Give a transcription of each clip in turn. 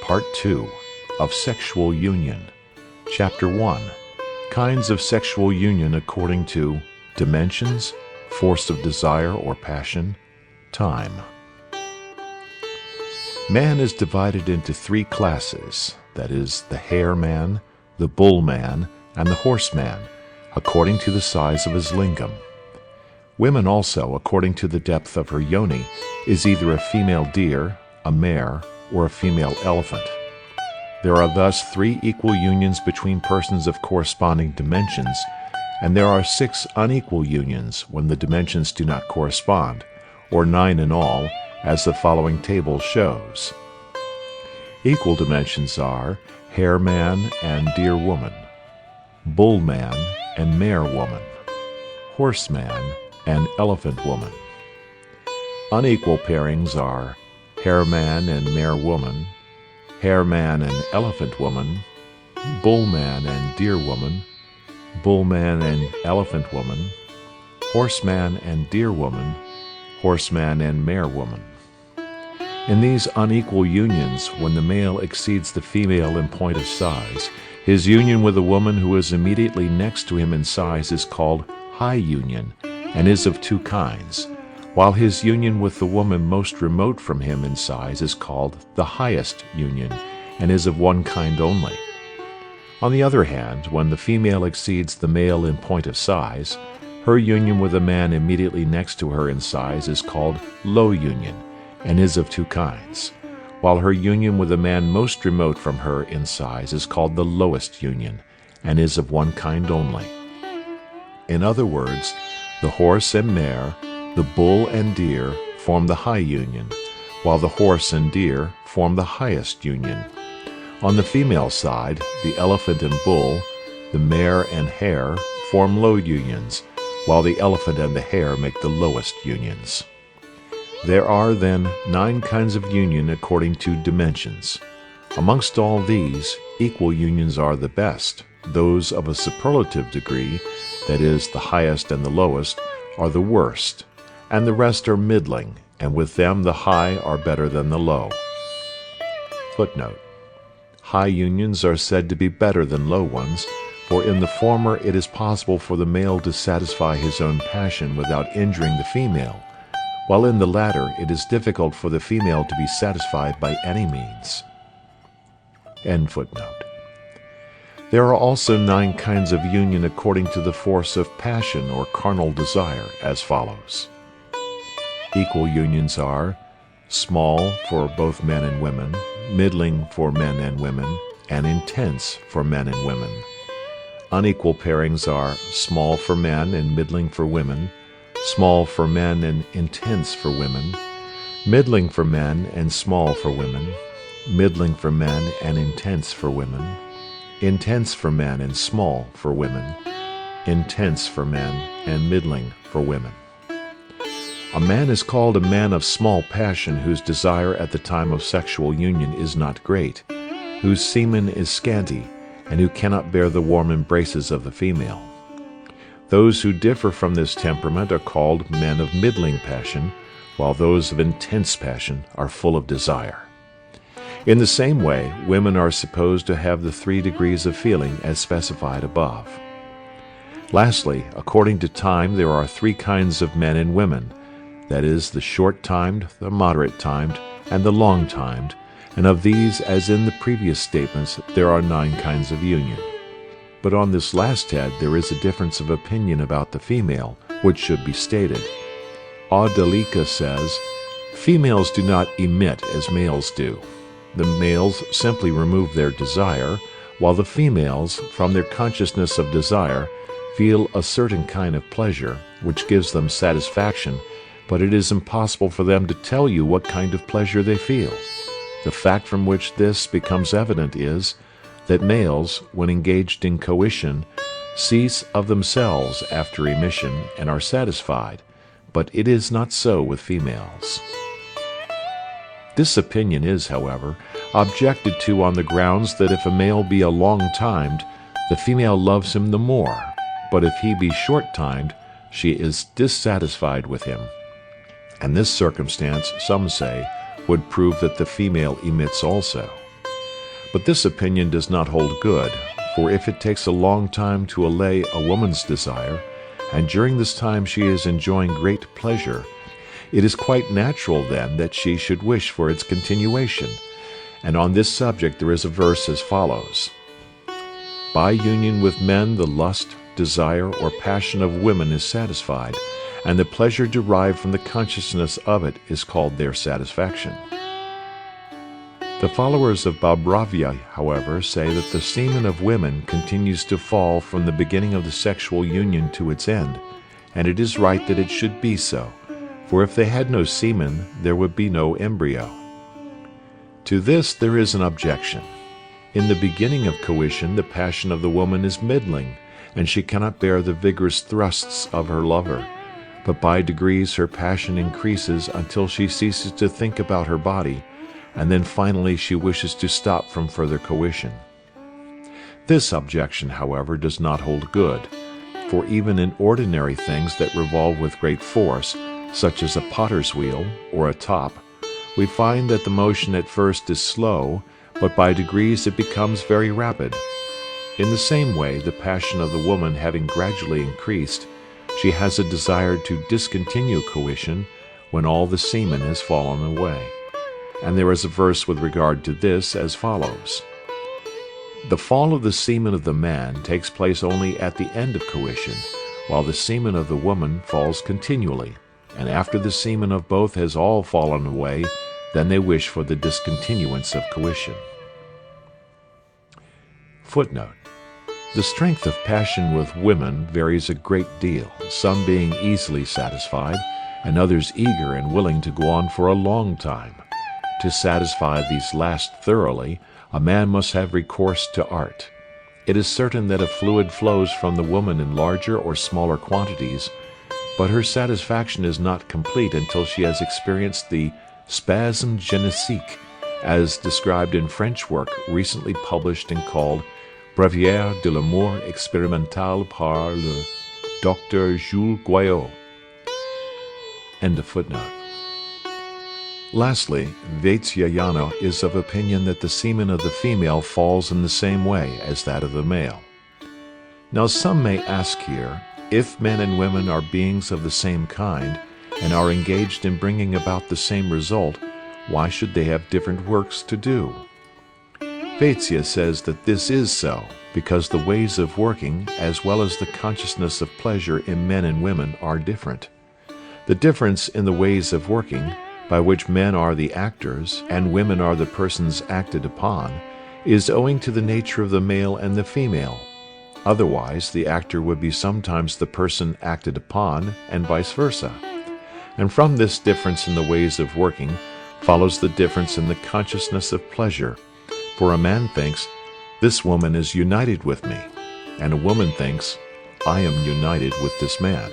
Part 2 of Sexual Union. Chapter 1. Kinds of sexual union according to dimensions, force of desire or passion, time. Man is divided into three classes, that is, the hare man, the bull man, and the horse man, according to the size of his lingam. Women also, according to the depth of her yoni, is either a female deer, a mare, or a female elephant. There are thus 3 equal unions between persons of corresponding dimensions, and there are 6 unequal unions when the dimensions do not correspond, or 9 in all, as the following table shows. Equal dimensions are hare man and deer woman, bull man and mare woman, horse man and elephant woman. Unequal pairings are hare man and mare woman, hare man and elephant woman, bull man and deer woman, bull man and elephant woman, horse man and deer woman, horse man and mare woman. In these unequal unions, when the male exceeds the female in point of size, his union with a woman who is immediately next to him in size is called high union, and is of 2 kinds, while his union with the woman most remote from him in size is called the highest union, and is of 1 kind only. On the other hand, when the female exceeds the male in point of size, her union with a man immediately next to her in size is called low union, and is of 2 kinds, while her union with a man most remote from her in size is called the lowest union, and is of 1 kind only. In other words, the horse and mare, the bull and deer form the high union, while the horse and deer form the highest union. On the female side, the elephant and bull, the mare and hare form low unions, while the elephant and the hare make the lowest unions. There are then 9 kinds of union according to dimensions. Amongst all these, equal unions are the best. Those of a superlative degree, that is, the highest and the lowest, are the worst, and the rest are middling, and with them the high are better than the low. Footnote: high unions are said to be better than low ones, for in the former it is possible for the male to satisfy his own passion without injuring the female, while in the latter it is difficult for the female to be satisfied by any means. End footnote. There are also 9 kinds of union according to the force of passion or carnal desire, as follows. Equal unions are small for both men and women, middling for men and women, and intense for men and women. Unequal pairings are small for men and middling for women, small for men and intense for women, middling for men and small for women, middling for men and intense for women, intense for men and small for women, intense for men and middling for women. A man is called a man of small passion whose desire at the time of sexual union is not great, whose semen is scanty, and who cannot bear the warm embraces of the female. Those who differ from this temperament are called men of middling passion, while those of intense passion are full of desire. In the same way, women are supposed to have the 3 degrees of feeling as specified above. Lastly, according to time, there are 3 kinds of men and women, that is, the short-timed, the moderate-timed, and the long-timed, and of these, as in the previous statements, there are 9 kinds of union. But on this last head there is a difference of opinion about the female, which should be stated. Audalika says, females do not emit as males do. The males simply remove their desire, while the females, from their consciousness of desire, feel a certain kind of pleasure, which gives them satisfaction, but it is impossible for them to tell you what kind of pleasure they feel. The fact from which this becomes evident is that males, when engaged in coition, cease of themselves after emission and are satisfied, but it is not so with females. This opinion is, however, objected to on the grounds that if a male be a long-timed, the female loves him the more, but if he be short-timed, she is dissatisfied with him. And this circumstance, some say, would prove that the female emits also. But this opinion does not hold good, for if it takes a long time to allay a woman's desire, and during this time she is enjoying great pleasure, it is quite natural then that she should wish for its continuation. And on this subject there is a verse as follows: By union with men the lust, desire, or passion of women is satisfied, and the pleasure derived from the consciousness of it is called their satisfaction. The followers of Bhabravya, however, say that the semen of women continues to fall from the beginning of the sexual union to its end, and it is right that it should be so, for if they had no semen, there would be no embryo. To this there is an objection. In the beginning of coition, the passion of the woman is middling, and she cannot bear the vigorous thrusts of her lover. But by degrees her passion increases until she ceases to think about her body, and then finally she wishes to stop from further coition. This objection, however, does not hold good, for even in ordinary things that revolve with great force, such as a potter's wheel or a top, we find that the motion at first is slow, but by degrees it becomes very rapid. In the same way, the passion of the woman having gradually increased, she has a desire to discontinue coition when all the semen has fallen away. And there is a verse with regard to this as follows: The fall of the semen of the man takes place only at the end of coition, while the semen of the woman falls continually, and after the semen of both has all fallen away, then they wish for the discontinuance of coition. Footnote: The strength of passion with women varies a great deal, some being easily satisfied, and others eager and willing to go on for a long time. To satisfy these last thoroughly, a man must have recourse to art. It is certain that a fluid flows from the woman in larger or smaller quantities, but her satisfaction is not complete until she has experienced the spasme génésique, as described in French work recently published and called Breviaire de l'amour expérimental par le Dr. Jules Guyot. End of footnote. Lastly, Vatsyayana is of opinion that the semen of the female falls in the same way as that of the male. Now some may ask here, if men and women are beings of the same kind, and are engaged in bringing about the same result, why should they have different works to do? Vatsya says that this is so, because the ways of working, as well as the consciousness of pleasure in men and women, are different. The difference in the ways of working, by which men are the actors and women are the persons acted upon, is owing to the nature of the male and the female. Otherwise, the actor would be sometimes the person acted upon, and vice versa. And from this difference in the ways of working follows the difference in the consciousness of pleasure. For a man thinks, this woman is united with me, and a woman thinks, I am united with this man.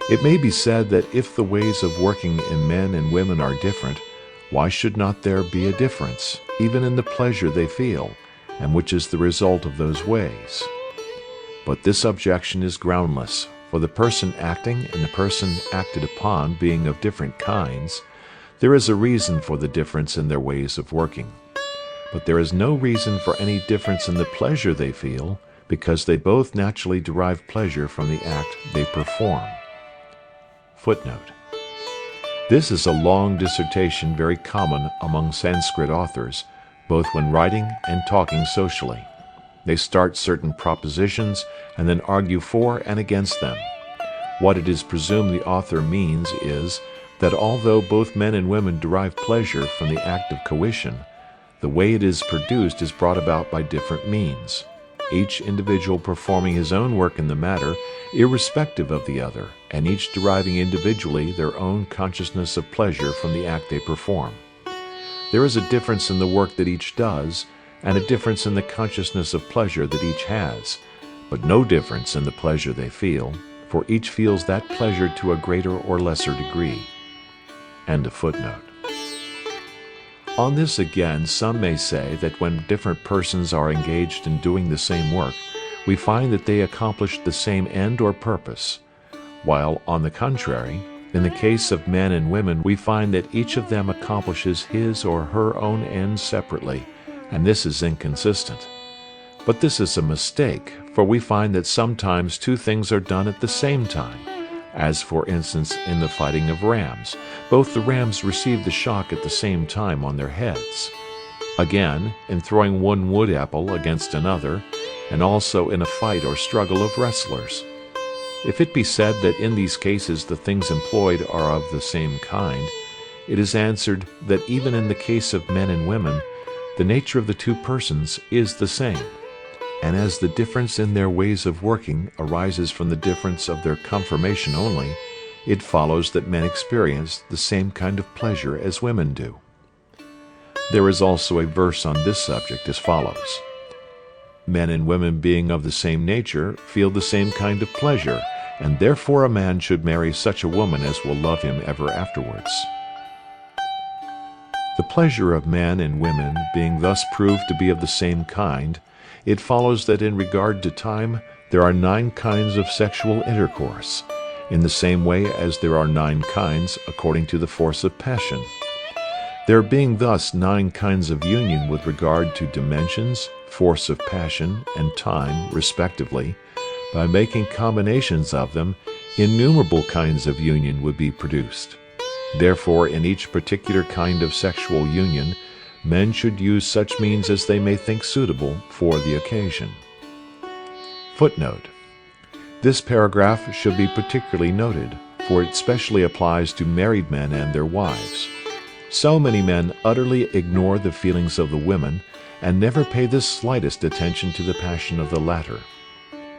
It may be said that if the ways of working in men and women are different, why should not there be a difference, even in the pleasure they feel, and which is the result of those ways? But this objection is groundless, for the person acting and the person acted upon being of different kinds, there is a reason for the difference in their ways of working. But there is no reason for any difference in the pleasure they feel, because they both naturally derive pleasure from the act they perform. Footnote: This is a long dissertation very common among Sanskrit authors, both when writing and talking socially. They start certain propositions and then argue for and against them. What it is presumed the author means is that although both men and women derive pleasure from the act of coition, the way it is produced is brought about by different means, each individual performing his own work in the matter, irrespective of the other, and each deriving individually their own consciousness of pleasure from the act they perform. There is a difference in the work that each does, and a difference in the consciousness of pleasure that each has, but no difference in the pleasure they feel, for each feels that pleasure to a greater or lesser degree. End of footnote. On this again, some may say that when different persons are engaged in doing the same work, we find that they accomplish the same end or purpose, while, on the contrary, in the case of men and women, we find that each of them accomplishes his or her own ends separately, and this is inconsistent. But this is a mistake, for we find that sometimes two things are done at the same time, as for instance in the fighting of rams. Both the rams receive the shock at the same time on their heads. Again, in throwing one wood apple against another, and also in a fight or struggle of wrestlers. If it be said that in these cases the things employed are of the same kind, it is answered that even in the case of men and women, the nature of the two persons is the same. And as the difference in their ways of working arises from the difference of their conformation only, it follows that men experience the same kind of pleasure as women do. There is also a verse on this subject as follows: Men and women being of the same nature feel the same kind of pleasure, and therefore a man should marry such a woman as will love him ever afterwards. The pleasure of men and women being thus proved to be of the same kind, it follows that in regard to time there are 9 kinds of sexual intercourse, in the same way as there are 9 kinds according to the force of passion. There being thus 9 kinds of union with regard to dimensions, force of passion, and time, respectively, by making combinations of them, innumerable kinds of union would be produced. Therefore, in each particular kind of sexual union, men should use such means as they may think suitable for the occasion. Footnote: This paragraph should be particularly noted, for it specially applies to married men and their wives. So many men utterly ignore the feelings of the women and never pay the slightest attention to the passion of the latter.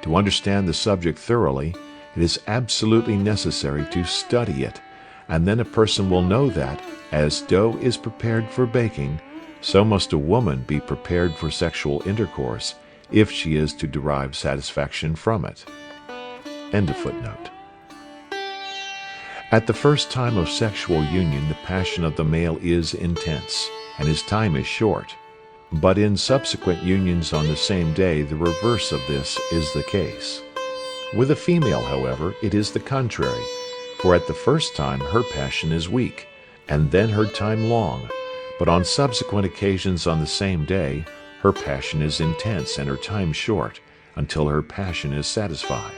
To understand the subject thoroughly, it is absolutely necessary to study it, and then a person will know that, as dough is prepared for baking, so must a woman be prepared for sexual intercourse, if she is to derive satisfaction from it. End of footnote. At the first time of sexual union, the passion of the male is intense, and his time is short. But in subsequent unions on the same day, the reverse of this is the case. With a female, however, it is the contrary, for at the first time her passion is weak, and then her time long, but on subsequent occasions on the same day, her passion is intense and her time short, until her passion is satisfied.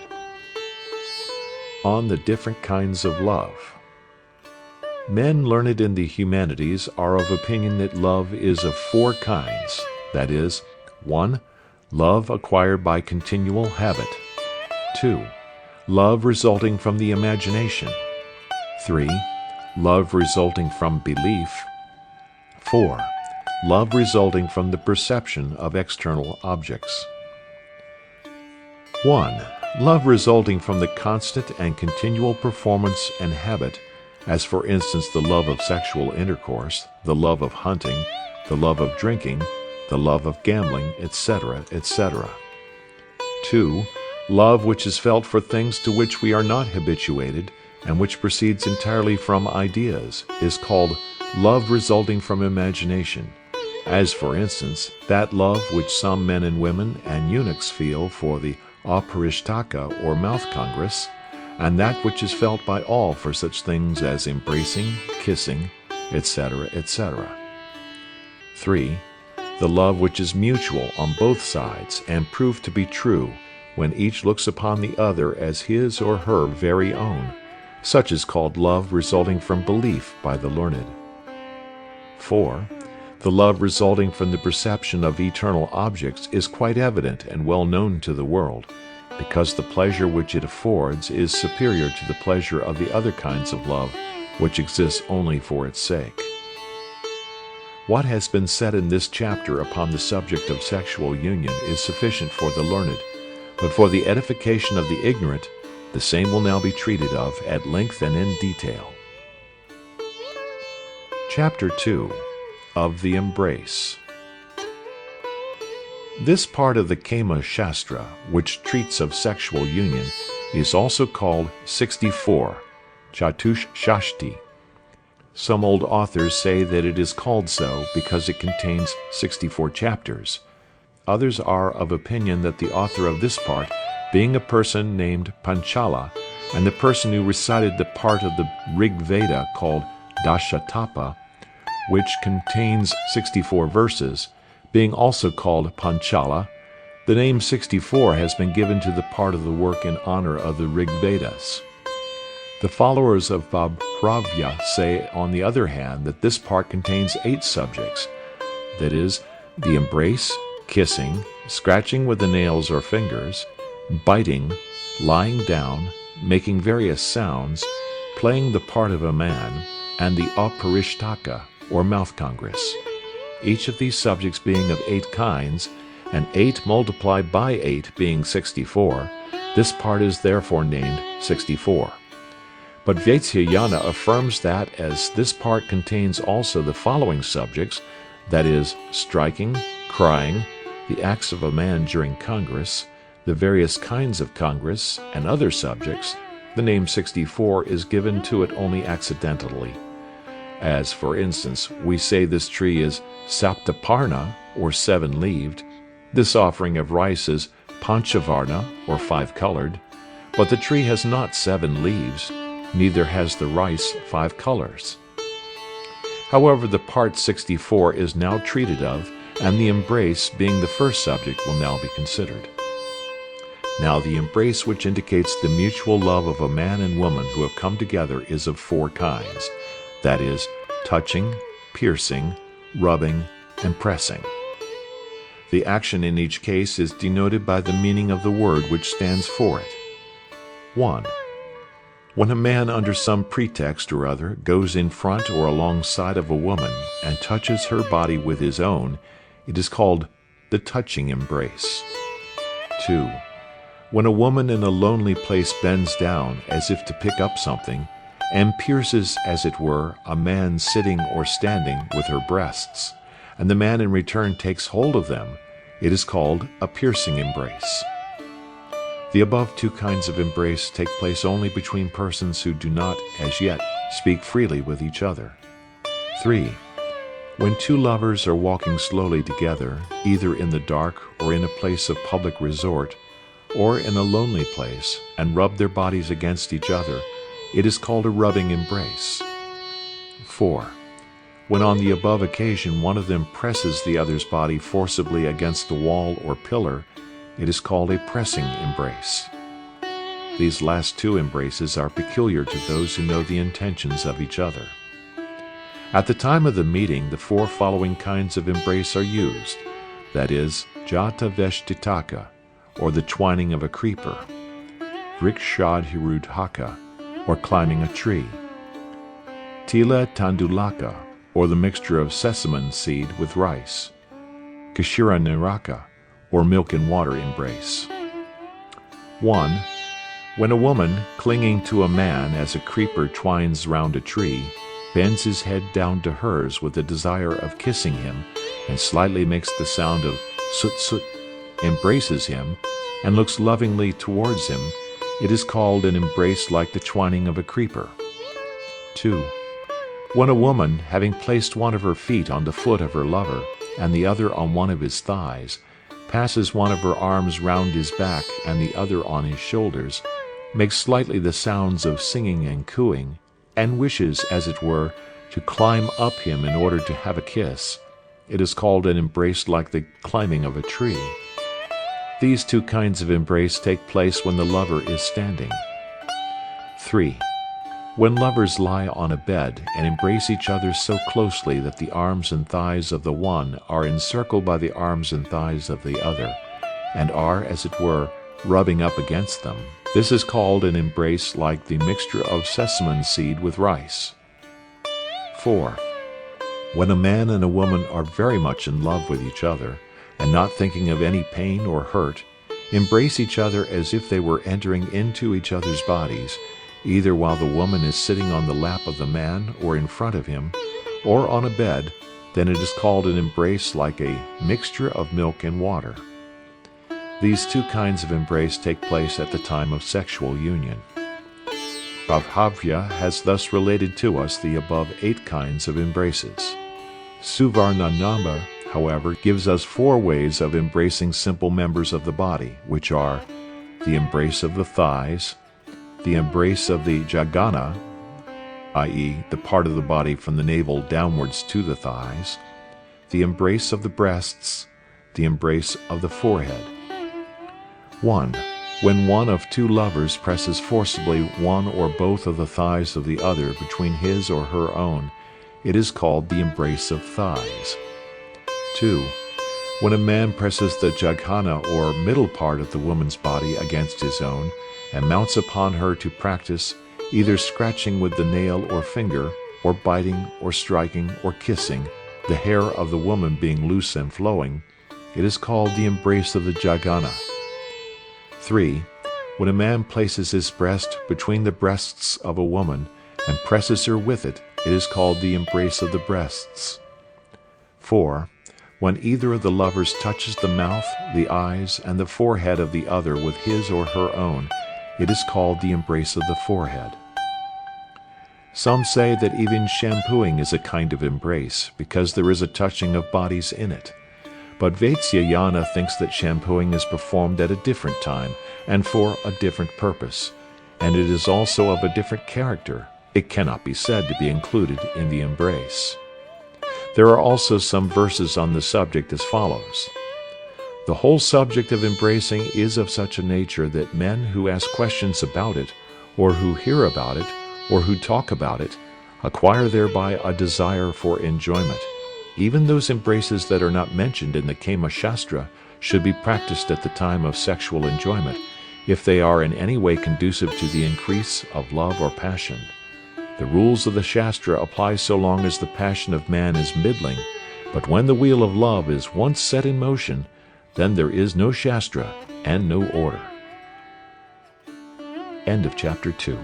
On the different kinds of love. Men learned in the humanities are of opinion that love is of 4 kinds, that is, 1. Love acquired by continual habit. 2. Love resulting from the imagination. 3. Love resulting from belief. 4. Love resulting from the perception of external objects. 1. Love resulting from the constant and continual performance and habit, as for instance the love of sexual intercourse, the love of hunting, the love of drinking, the love of gambling, etc., etc. 2. Love which is felt for things to which we are not habituated, and which proceeds entirely from ideas, is called love resulting from imagination, as for instance that love which some men and women and eunuchs feel for the aparishtaka or mouth congress, and that which is felt by all for such things as embracing, kissing, etc., etc. 3. The love which is mutual on both sides and proved to be true when each looks upon the other as his or her very own. Such is called love resulting from belief by the learned. 4. The love resulting from the perception of eternal objects is quite evident and well known to the world, because the pleasure which it affords is superior to the pleasure of the other kinds of love, which exists only for its sake. What has been said in this chapter upon the subject of sexual union is sufficient for the learned, but for the edification of the ignorant, the same will now be treated of at length and in detail. Chapter 2. Of the Embrace. This part of the Kamasutra, which treats of sexual union, is also called 64, Chatushshashti. Some old authors say that it is called so because it contains 64 chapters. Others are of opinion that the author of this part, being a person named Panchala, and the person who recited the part of the Rig Veda called Dashatapa, which contains 64 verses, Being also called Panchala, the name 64 has been given to the part of the work in honor of the Rig Vedas. The followers of Bhavya say, on the other hand, that this part contains 8 subjects, that is, the embrace, kissing, scratching with the nails or fingers, biting, lying down, making various sounds, playing the part of a man, and the aparishtaka, or mouth congress. Each of these subjects being of 8 kinds, and 8 multiplied by 8 being 64, this part is therefore named 64. But Vaitsyayana affirms that as this part contains also the following subjects, that is, striking, crying, the acts of a man during congress, the various kinds of congress, and other subjects, the name 64 is given to it only accidentally. As, for instance, we say this tree is Saptaparna, or 7-leaved, this offering of rice is Panchavarna, or 5-colored, but the tree has not 7 leaves, neither has the rice 5 colors. However, the part 64 is now treated of, and the embrace, being the first subject, will now be considered. Now, the embrace which indicates the mutual love of a man and woman who have come together is of 4 kinds, that is, touching, piercing, rubbing, and pressing. The action in each case is denoted by the meaning of the word which stands for it. 1. When a man under some pretext or other goes in front or alongside of a woman and touches her body with his own, it is called the touching embrace. 2. When a woman in a lonely place bends down as if to pick up something and pierces, as it were, a man sitting or standing with her breasts, and the man in return takes hold of them, it is called a piercing embrace. The above 2 kinds of embrace take place only between persons who do not, as yet, speak freely with each other. 3. When 2 lovers are walking slowly together, either in the dark or in a place of public resort, or in a lonely place, and rub their bodies against each other, it is called a rubbing embrace. 4. When on the above occasion one of them presses the other's body forcibly against the wall or pillar, it is called a pressing embrace. These last 2 embraces are peculiar to those who know the intentions of each other. At the time of the meeting, the 4 following kinds of embrace are used, that is, jata veshtitaka, or the twining of a creeper, vrikshadhirudhaka, or climbing a tree, tila tandulaka, or the mixture of sesamum seed with rice, kashira niraka, or milk and water embrace. 1. When a woman, clinging to a man as a creeper twines round a tree, bends his head down to hers with the desire of kissing him, and slightly makes the sound of sut-sut, embraces him, and looks lovingly towards him, it is called an embrace like the twining of a creeper. 2. When a woman, having placed one of her feet on the foot of her lover, and the other on one of his thighs, passes one of her arms round his back and the other on his shoulders, makes slightly the sounds of singing and cooing, and wishes, as it were, to climb up him in order to have a kiss, it is called an embrace like the climbing of a tree. These 2 kinds of embrace take place when the lover is standing. 3. When lovers lie on a bed and embrace each other so closely that the arms and thighs of the one are encircled by the arms and thighs of the other, and are, as it were, rubbing up against them, this is called an embrace like the mixture of sesamum seed with rice. 4. When a man and a woman are very much in love with each other, and not thinking of any pain or hurt, embrace each other as if they were entering into each other's bodies, either while the woman is sitting on the lap of the man or in front of him, or on a bed, then it is called an embrace like a mixture of milk and water. These 2 kinds of embrace take place at the time of sexual union. Bhavya has thus related to us the above 8 kinds of embraces. Suvarnanamba, however, gives us 4 ways of embracing simple members of the body, which are the embrace of the thighs, the embrace of the jagana, i.e., the part of the body from the navel downwards to the thighs, the embrace of the breasts, the embrace of the forehead. 1. When one of two lovers presses forcibly one or both of the thighs of the other between his or her own, it is called the embrace of thighs. 2. When a man presses the jaghana or middle part of the woman's body against his own, and mounts upon her to practice either scratching with the nail or finger, or biting or striking or kissing, the hair of the woman being loose and flowing, it is called the embrace of the jaghana. 3. When a man places his breast between the breasts of a woman and presses her with it, it is called the embrace of the breasts. 4. When either of the lovers touches the mouth, the eyes, and the forehead of the other with his or her own, it is called the embrace of the forehead. Some say that even shampooing is a kind of embrace, because there is a touching of bodies in it. But Vatsyayana thinks that shampooing is performed at a different time and for a different purpose, and it is also of a different character. It cannot be said to be included in the embrace. There are also some verses on the subject as follows. The whole subject of embracing is of such a nature that men who ask questions about it, or who hear about it, or who talk about it, acquire thereby a desire for enjoyment. Even those embraces that are not mentioned in the Kamasutra should be practiced at the time of sexual enjoyment, if they are in any way conducive to the increase of love or passion. The rules of the Shastra apply so long as the passion of man is middling, but when the wheel of love is once set in motion, then there is no Shastra and no order. End of chapter 2.